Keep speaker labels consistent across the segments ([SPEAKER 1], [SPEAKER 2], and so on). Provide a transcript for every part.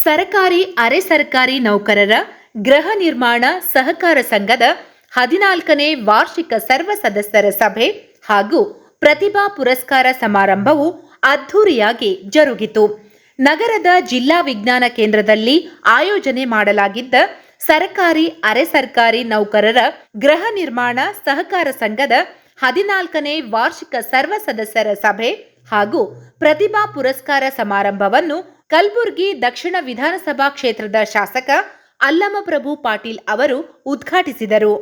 [SPEAKER 1] ಸರಕಾರಿ ಅರೆ ಸರ್ಕಾರಿ ನೌಕರರ ಗೃಹ ನಿರ್ಮಾಣ ಸಹಕಾರ ಸಂಘದ 14ನೇ ವಾರ್ಷಿಕ ಸರ್ವ ಸದಸ್ಯರ ಸಭೆ ಹಾಗೂ ಪ್ರತಿಭಾ ಪುರಸ್ಕಾರ ಸಮಾರಂಭವು ಅದ್ಧೂರಿಯಾಗಿ ಜರುಗಿತು. ನಗರದ ಜಿಲ್ಲಾ ವಿಜ್ಞಾನ ಕೇಂದ್ರದಲ್ಲಿ ಆಯೋಜನೆ ಮಾಡಲಾಗಿದ್ದ ಸರಕಾರಿ ಅರೆ ಸರ್ಕಾರಿ ನೌಕರರ ಗೃಹ ನಿರ್ಮಾಣ ಸಹಕಾರ ಸಂಘದ 14ನೇ ವಾರ್ಷಿಕ ಸರ್ವ ಸದಸ್ಯರ ಸಭೆ ಹಾಗೂ ಪ್ರತಿಭಾ ಪುರಸ್ಕಾರ ಸಮಾರಂಭವನ್ನು ಕಲಬುರಗಿ ದಕ್ಷಿಣ ವಿಧಾನಸಭಾ ಕ್ಷೇತ್ರದ ಶಾಸಕ ಅಲ್ಲಮಪ್ರಭು ಪಾಟೀಲ್ ಅವರು ಉದ್ಘಾಟಿಸಿದರು.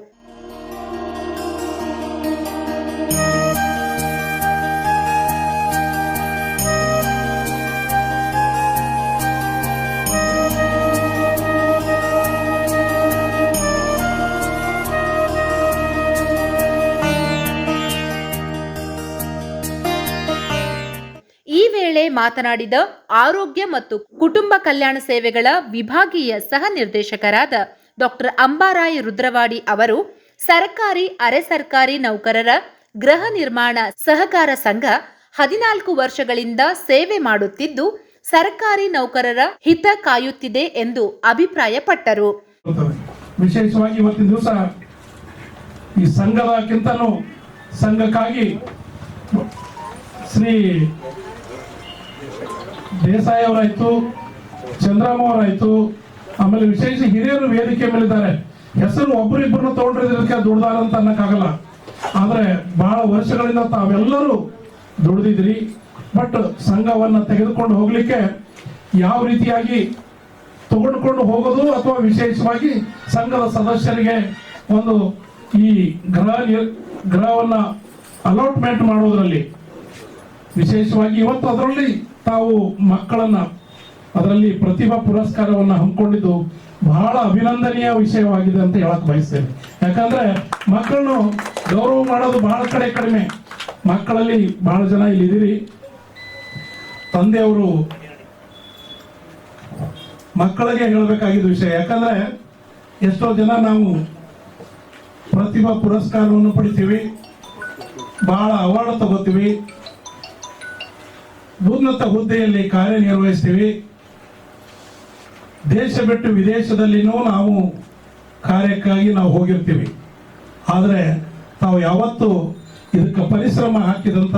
[SPEAKER 1] ಈ ವೇಳೆ ಮಾತನಾಡಿದ ಆರೋಗ್ಯ ಮತ್ತು ಕುಟುಂಬ ಕಲ್ಯಾಣ ಸೇವೆಗಳ ವಿಭಾಗೀಯ ಸಹ ನಿರ್ದೇಶಕರಾದ ಡಾಕ್ಟರ್ ಅಂಬಾರಾಯ್ ರುದ್ರವಾಡಿ ಅವರು ಸರ್ಕಾರಿ ಅರೆ ಸರ್ಕಾರಿ ನೌಕರರ ಗೃಹ ನಿರ್ಮಾಣ ಸಹಕಾರ ಸಂಘ 14 ವರ್ಷಗಳಿಂದ ಸೇವೆ ಮಾಡುತ್ತಿದ್ದು ಸರ್ಕಾರಿ ನೌಕರರ ಹಿತ ಕಾಯುತ್ತಿದೆ ಎಂದು ಅಭಿಪ್ರಾಯಪಟ್ಟರು.
[SPEAKER 2] ವಿಶೇಷವಾಗಿ ಇವತ್ತಿನ ದಿವಸ ಈ ಸಂಘದಕ್ಕಿಂತಲೂ ಸಂಘಕ್ಕಾಗಿ ಶ್ರೀ ದೇಸಾಯಿ ಅವರಾಯ್ತು, ಚಂದ್ರಮ್ಮ ಅವರಾಯ್ತು, ಆಮೇಲೆ ವಿಶೇಷ ಹಿರಿಯರು ವೇದಿಕೆ ಮೇಲಿದ್ದಾರೆ. ಹೆಸರು ಒಬ್ಬರಿಬ್ಬರನ್ನ ತಗೊಂಡಿರೋದಕ್ಕೆ ದುಡ್ದಾರ ಅಂತ ಅನ್ನಕ್ಕಾಗಲ್ಲ. ಆದ್ರೆ ಬಹಳ ವರ್ಷಗಳಿಂದ ತಾವೆಲ್ಲರೂ ದುಡಿದಿದ್ರಿ. ಬಟ್ ಸಂಘವನ್ನ ತೆಗೆದುಕೊಂಡು ಹೋಗ್ಲಿಕ್ಕೆ ಯಾವ ರೀತಿಯಾಗಿ ತಗೊಂಡ್ಕೊಂಡು ಹೋಗೋದು ಅಥವಾ ವಿಶೇಷವಾಗಿ ಸಂಘದ ಸದಸ್ಯರಿಗೆ ಒಂದು ಈ ಗೃಹವನ್ನ ಅಲಾಟ್ಮೆಂಟ್ ಮಾಡೋದ್ರಲ್ಲಿ ವಿಶೇಷವಾಗಿ ಇವತ್ತು ಅದರಲ್ಲಿ ತಾವು ಮಕ್ಕಳನ್ನ ಅದರಲ್ಲಿ ಪ್ರತಿಭಾ ಪುರಸ್ಕಾರವನ್ನ ಹಮ್ಮಿಕೊಂಡಿದ್ದು ಬಹಳ ಅಭಿನಂದನೀಯ ವಿಷಯವಾಗಿದೆ ಅಂತ ಹೇಳಕ್ ಬಯಸ್ತೇನೆ. ಯಾಕಂದ್ರೆ ಮಕ್ಕಳನ್ನು ಗೌರವ ಮಾಡೋದು ಬಹಳ ಕಡಿಮೆ. ಮಕ್ಕಳಲ್ಲಿ ಬಹಳ ಜನ ಇಲ್ಲಿ ಇದೀರಿ. ತಂದೆಯವರು ಮಕ್ಕಳಿಗೆ ಹೇಳಬೇಕಾಗಿದ್ದ ವಿಷಯ. ಯಾಕಂದ್ರೆ ಎಷ್ಟೋ ಜನ ನಾವು ಪ್ರತಿಭಾ ಪುರಸ್ಕಾರವನ್ನು ಪಡಿತೀವಿ, ಬಹಳ ಅವಾರ್ಡ್ ತಗೋತೀವಿ, ಉನ್ನತ ಹುದ್ದೆಯಲ್ಲಿ ಕಾರ್ಯನಿರ್ವಹಿಸ್ತೀವಿ. ದೇಶ ಬಿಟ್ಟು ವಿದೇಶದಲ್ಲಿನೂ ನಾವು ಕಾರ್ಯಕ್ಕಾಗಿ ನಾವು ಹೋಗಿರ್ತೀವಿ. ಆದರೆ ತಾವು ಯಾವತ್ತು ಇದಕ್ಕೆ ಪರಿಶ್ರಮ ಹಾಕಿದಂತ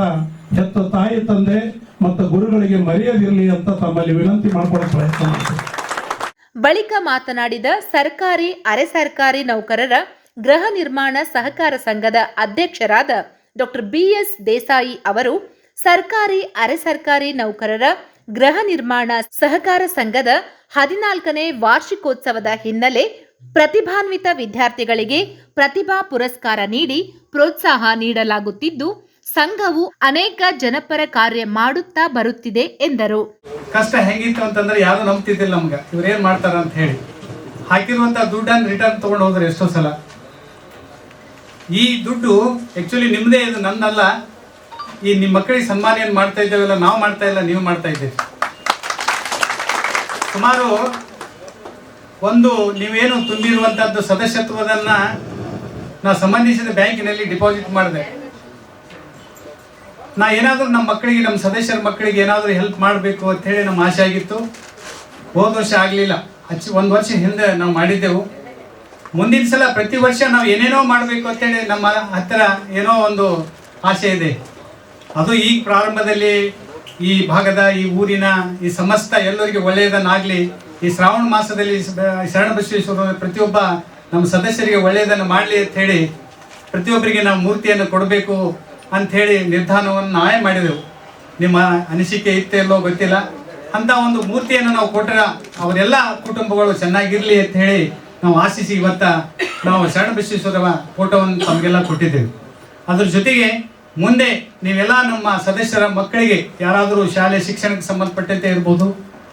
[SPEAKER 2] ಹೆತ್ತ ತಾಯಿ ತಂದೆ ಮತ್ತು ಗುರುಗಳಿಗೆ ಮರೆಯದಿರಲಿ ಅಂತ ತಮ್ಮಲ್ಲಿ ವಿನಂತಿ ಮಾಡಿಕೊಳ್ಳೋ ಪ್ರಯತ್ನ ಮಾಡ್ತೀವಿ.
[SPEAKER 1] ಬಳಿಕ ಮಾತನಾಡಿದ ಸರ್ಕಾರಿ ಅರೆ ಸರ್ಕಾರಿ ನೌಕರರ ಗೃಹ ನಿರ್ಮಾಣ ಸಹಕಾರ ಸಂಘದ ಅಧ್ಯಕ್ಷರಾದ ಡಾಕ್ಟರ್ BS ದೇಸಾಯಿ ಅವರು ಸರ್ಕಾರಿ ಅರೆ ಸರ್ಕಾರಿ ನೌಕರರ ಗೃಹ ನಿರ್ಮಾಣ ಸಹಕಾರ ಸಂಘದ 14ನೇ ವಾರ್ಷಿಕೋತ್ಸವದ ಹಿನ್ನೆಲೆ ಪ್ರತಿಭಾನ್ವಿತ ವಿದ್ಯಾರ್ಥಿಗಳಿಗೆ ಪ್ರತಿಭಾ ಪುರಸ್ಕಾರ ನೀಡಿ ಪ್ರೋತ್ಸಾಹ ನೀಡಲಾಗುತ್ತಿದ್ದು ಸಂಘವು ಅನೇಕ ಜನಪರ ಕಾರ್ಯ ಮಾಡುತ್ತಾ ಬರುತ್ತಿದೆ ಎಂದರು.
[SPEAKER 3] ಕಷ್ಟ ಹೇಗಿತ್ತು ಅಂತಂದ್ರೆ ಯಾರು ನಂಬ್ತಿದ್ದಿಲ್ಲ ನಮ್ಗೆ, ಇವ್ರೇನ್ ಮಾಡ್ತಾರ ಅಂತ ಹೇಳಿ ಹಾಕಿರುವಂತ ದುಡ್ಡನ್ನು ರಿಟರ್ನ್ ತಗೊಂಡು ಹೋದ್ರೆ ಎಷ್ಟೋ ಸಲ. ಈ ದುಡ್ಡು ಆಕ್ಚುಲಿ ನಿಮ್ದೇ, ಇದು ನನ್ನಲ್ಲ. ಈ ನಿಮ್ಮ ಮಕ್ಕಳಿಗೆ ಸನ್ಮಾನ ಏನು ಮಾಡ್ತಾ ಇದ್ದೇವಲ್ಲ, ನಾವು ಮಾಡ್ತಾ ಇಲ್ಲ, ನೀವು ಮಾಡ್ತಾ ಇದ್ದೀವಿ. ಸುಮಾರು ಒಂದು ನೀವೇನು ತುಂಬಿರುವಂತದ್ದು ಸದಸ್ಯತ್ವದನ್ನ ನಾ ಸಂಬಂಧಿಸಿದ ಬ್ಯಾಂಕಿನಲ್ಲಿ ಡಿಪಾಸಿಟ್ ಮಾಡಿದೆ. ನಾ ಏನಾದರೂ ನಮ್ಮ ಮಕ್ಕಳಿಗೆ, ನಮ್ಮ ಸದಸ್ಯರ ಮಕ್ಕಳಿಗೆ ಏನಾದರೂ ಹೆಲ್ಪ್ ಮಾಡಬೇಕು ಅಂತ ಹೇಳಿ ನಮ್ಮ ಆಸೆ ಆಗಿತ್ತು. ಹೋದ ವರ್ಷ ಆಗಲಿಲ್ಲ, ಒಂದು ವರ್ಷ ಹಿಂದೆ ನಾವು ಮಾಡಿದ್ದೆವು. ಮುಂದಿನ ಸಲ ಪ್ರತಿ ವರ್ಷ ನಾವು ಏನೇನೋ ಮಾಡಬೇಕು ಅಂತೇಳಿ ನಮ್ಮ ಹತ್ತಿರ ಏನೋ ಒಂದು ಆಸೆ ಇದೆ. ಅದು ಈ ಪ್ರಾರಂಭದಲ್ಲಿ ಈ ಭಾಗದ, ಈ ಊರಿನ, ಈ ಸಮಸ್ತ ಎಲ್ಲರಿಗೆ ಒಳ್ಳೆಯದನ್ನಾಗಲಿ. ಈ ಶ್ರಾವಣ ಮಾಸದಲ್ಲಿ ಶರಣಬಸವೇಶ್ವರ ಪ್ರತಿಯೊಬ್ಬ ನಮ್ಮ ಸದಸ್ಯರಿಗೆ ಒಳ್ಳೆಯದನ್ನು ಮಾಡಲಿ ಅಂತ ಹೇಳಿ ಪ್ರತಿಯೊಬ್ಬರಿಗೆ ನಾವು ಮೂರ್ತಿಯನ್ನು ಕೊಡಬೇಕು ಅಂಥೇಳಿ ನಿರ್ಧಾರವನ್ನು ನಾವೇ ಮಾಡಿದೆವು. ನಿಮ್ಮ ಅನಿಸಿಕೆ ಇತ್ತೆಲ್ಲೋ ಗೊತ್ತಿಲ್ಲ. ಅಂಥ ಒಂದು ಮೂರ್ತಿಯನ್ನು ನಾವು ಕೊಟ್ಟರೆ ಅವರೆಲ್ಲ ಕುಟುಂಬಗಳು ಚೆನ್ನಾಗಿರಲಿ ಅಂತ ಹೇಳಿ ನಾವು ಆಶಿಸಿ ಇವತ್ತ ನಾವು ಶರಣಬಸವೇಶ್ವರ ಫೋಟೋವನ್ನು ತಮಗೆಲ್ಲ ಕೊಟ್ಟಿದ್ದೇವೆ. ಅದ್ರ ಜೊತೆಗೆ ಮುಂದೆ ನೀವೆಲ್ಲ ನಮ್ಮ ಸದಸ್ಯರ ಮಕ್ಕಳಿಗೆ ಯಾರಾದರೂ ಶಾಲೆ ಶಿಕ್ಷಣಕ್ಕೆ ಸಂಬಂಧಪಟ್ಟಂತೆ ಇರ್ಬೋದು,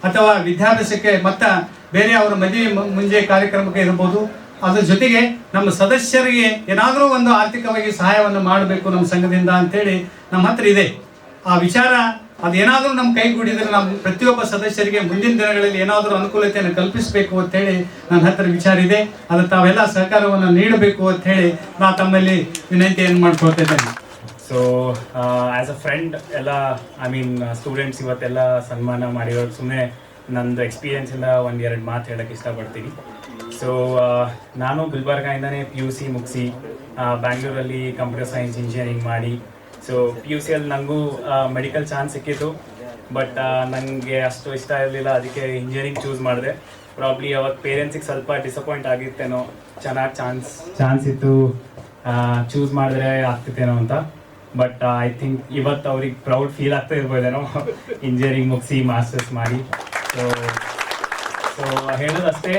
[SPEAKER 3] ಅಥವಾ ವಿದ್ಯಾಭ್ಯಾಸಕ್ಕೆ ಮತ್ತು ಬೇರೆ ಅವರ ಮದುವೆ ಮುಂಜೆ ಕಾರ್ಯಕ್ರಮಕ್ಕೆ ಇರ್ಬೋದು. ಅದ್ರ ಜೊತೆಗೆ ನಮ್ಮ ಸದಸ್ಯರಿಗೆ ಏನಾದರೂ ಒಂದು ಆರ್ಥಿಕವಾಗಿ ಸಹಾಯವನ್ನು ಮಾಡಬೇಕು ನಮ್ಮ ಸಂಘದಿಂದ ಅಂತೇಳಿ ನಮ್ಮ ಹತ್ರ ಇದೆ. ಆ ವಿಚಾರ ಅದೇನಾದರೂ ನಮ್ಮ ಕೈಗೂಡಿದರೆ ನಮ್ಮ ಪ್ರತಿಯೊಬ್ಬ ಸದಸ್ಯರಿಗೆ ಮುಂದಿನ ದಿನಗಳಲ್ಲಿ ಏನಾದರೂ ಅನುಕೂಲತೆಯನ್ನು ಕಲ್ಪಿಸಬೇಕು ಅಂತೇಳಿ ನನ್ನ ಹತ್ರ ವಿಚಾರ ಇದೆ. ಅದು ತಾವೆಲ್ಲ ಸಹಕಾರವನ್ನು ನೀಡಬೇಕು ಅಂತ ಹೇಳಿ ನಾ ತಮ್ಮಲ್ಲಿ ವಿನಂತಿಯನ್ನು ಮಾಡ್ಕೊಳ್ತಾ ಇದ್ದೇನೆ.
[SPEAKER 4] ಸೊ ಆ್ಯಸ್ ಅ ಫ್ರೆಂಡ್ ಎಲ್ಲ, ಐ ಮೀನ್ ಸ್ಟೂಡೆಂಟ್ಸ್ ಇವತ್ತೆಲ್ಲ ಸನ್ಮಾನ ಮಾಡಿರೋದು ಸುಮ್ಮನೆ ನಂದು ಎಕ್ಸ್ಪೀರಿಯೆನ್ಸಿಂದ ಒಂದೆರಡು ಮಾತು ಹೇಳೋಕ್ಕೆ ಇಷ್ಟಪಡ್ತೀನಿ. ಸೊ ನಾನು ಗುಲ್ಬರ್ಗಾಯಿಂದನೇ PUC ಮುಗಿಸಿ ಬ್ಯಾಂಗ್ಳೂರಲ್ಲಿ ಕಂಪ್ಯೂಟರ್ ಸೈನ್ಸ್ ಇಂಜಿನಿಯರಿಂಗ್ ಮಾಡಿ, ಸೊ PUCಯಲ್ಲಿ ನನಗೂ ಮೆಡಿಕಲ್ ಚಾನ್ಸ್ ಸಿಕ್ಕಿತ್ತು. ಬಟ್ ನನಗೆ ಅಷ್ಟು ಇಷ್ಟ ಇರಲಿಲ್ಲ, ಅದಕ್ಕೆ ಇಂಜಿನಿಯರಿಂಗ್ ಚೂಸ್ ಮಾಡಿದೆ. ಪ್ರಾಬ್ಲಿ ಅವಾಗ ಪೇರೆಂಟ್ಸಿಗೆ ಸ್ವಲ್ಪ ಡಿಸಪಾಯಿಂಟ್ ಆಗಿತ್ತೇನೋ, ಚೆನ್ನಾಗಿ ಚಾನ್ಸ್ ಇತ್ತು, ಚೂಸ್ ಮಾಡಿದ್ರೆ ಆಗ್ತಿತ್ತೇನೋ ಅಂತ. ಬಟ್ ಐ ಥಿಂಕ್ ಇವತ್ತು ಅವ್ರಿಗೆ ಪ್ರೌಡ್ ಫೀಲ್ ಆಗ್ತಾ ಇರ್ಬೋದೇನೋ ಇಂಜಿನಿಯರಿಂಗ್ ಮುಗಿಸಿ ಮಾಸ್ಟರ್ಸ್ ಮಾಡಿ. ಸೊ ಹೇಳೋದಷ್ಟೇ,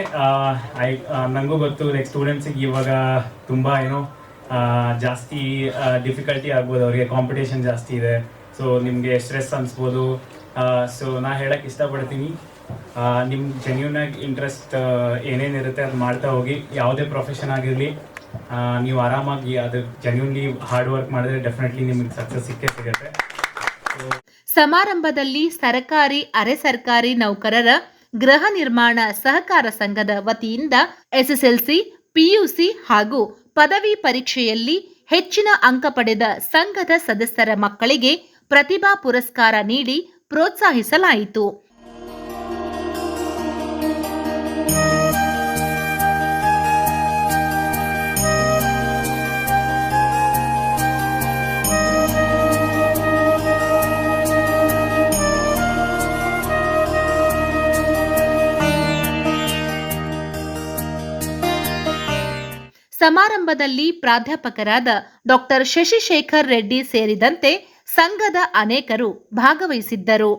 [SPEAKER 4] ನನಗೂ ಗೊತ್ತು ಲೈಕ್ ಸ್ಟೂಡೆಂಟ್ಸಿಗೆ ಇವಾಗ ತುಂಬ ಜಾಸ್ತಿ ಡಿಫಿಕಲ್ಟಿ ಆಗ್ಬೋದು, ಅವರಿಗೆ ಕಾಂಪಿಟೇಷನ್ ಜಾಸ್ತಿ ಇದೆ. ಸೊ ನಿಮಗೆ ಸ್ಟ್ರೆಸ್ ಅನಿಸ್ಬೋದು. ಸೊ ನಾ ಹೇಳಕ್ಕೆ ಇಷ್ಟಪಡ್ತೀನಿ, ನಿಮ್ಮ ಜೆನ್ಯೂನಾಗಿ ಇಂಟ್ರೆಸ್ಟ್ ಏನೇನಿರುತ್ತೆ ಅದು ಮಾಡ್ತಾ ಹೋಗಿ. ಯಾವುದೇ ಪ್ರೊಫೆಷನ್ ಆಗಿರಲಿ, ನೀವು ಆರಾಮಾಗಿ ಅದು ಜೆನ್ಯೂನ್ಲಿ ಹಾರ್ಡ್ ವರ್ಕ್ ಮಾಡಿದ್ರೆ ಡೆಫಿನೆಟ್ಲಿ ನಿಮಗೆ ಸಕ್ಸಸ್ ಸಿಕ್ಕೇ ಸಿಗುತ್ತೆ.
[SPEAKER 1] ಸಮಾರಂಭದಲ್ಲಿ ಸರ್ಕಾರಿ ಅರೆ ಸರ್ಕಾರಿ ನೌಕರರ ಗೃಹ ನಿರ್ಮಾಣ ಸಹಕಾರ ಸಂಘದ ವತಿಯಿಂದ SSLC, PUC ಹಾಗೂ ಪದವಿ ಪರೀಕ್ಷೆಯಲ್ಲಿ ಹೆಚ್ಚಿನ ಅಂಕ ಪಡೆದ ಸಂಘದ ಸದಸ್ಯರ ಮಕ್ಕಳಿಗೆ ಪ್ರತಿಭಾ ಪುರಸ್ಕಾರ ನೀಡಿ ಪ್ರೋತ್ಸಾಹಿಸಲಾಯಿತು. ಸಮಾರಂಭದಲ್ಲಿ ಪ್ರಾಧ್ಯಾಪಕರಾದ ಡಾಕ್ಟರ್ ಶಶಿಶೇಖರ್ ರೆಡ್ಡಿ ಸೇರಿದಂತೆ ಸಂಘದ ಅನೇಕರು ಭಾಗವಹಿಸಿದ್ದರು.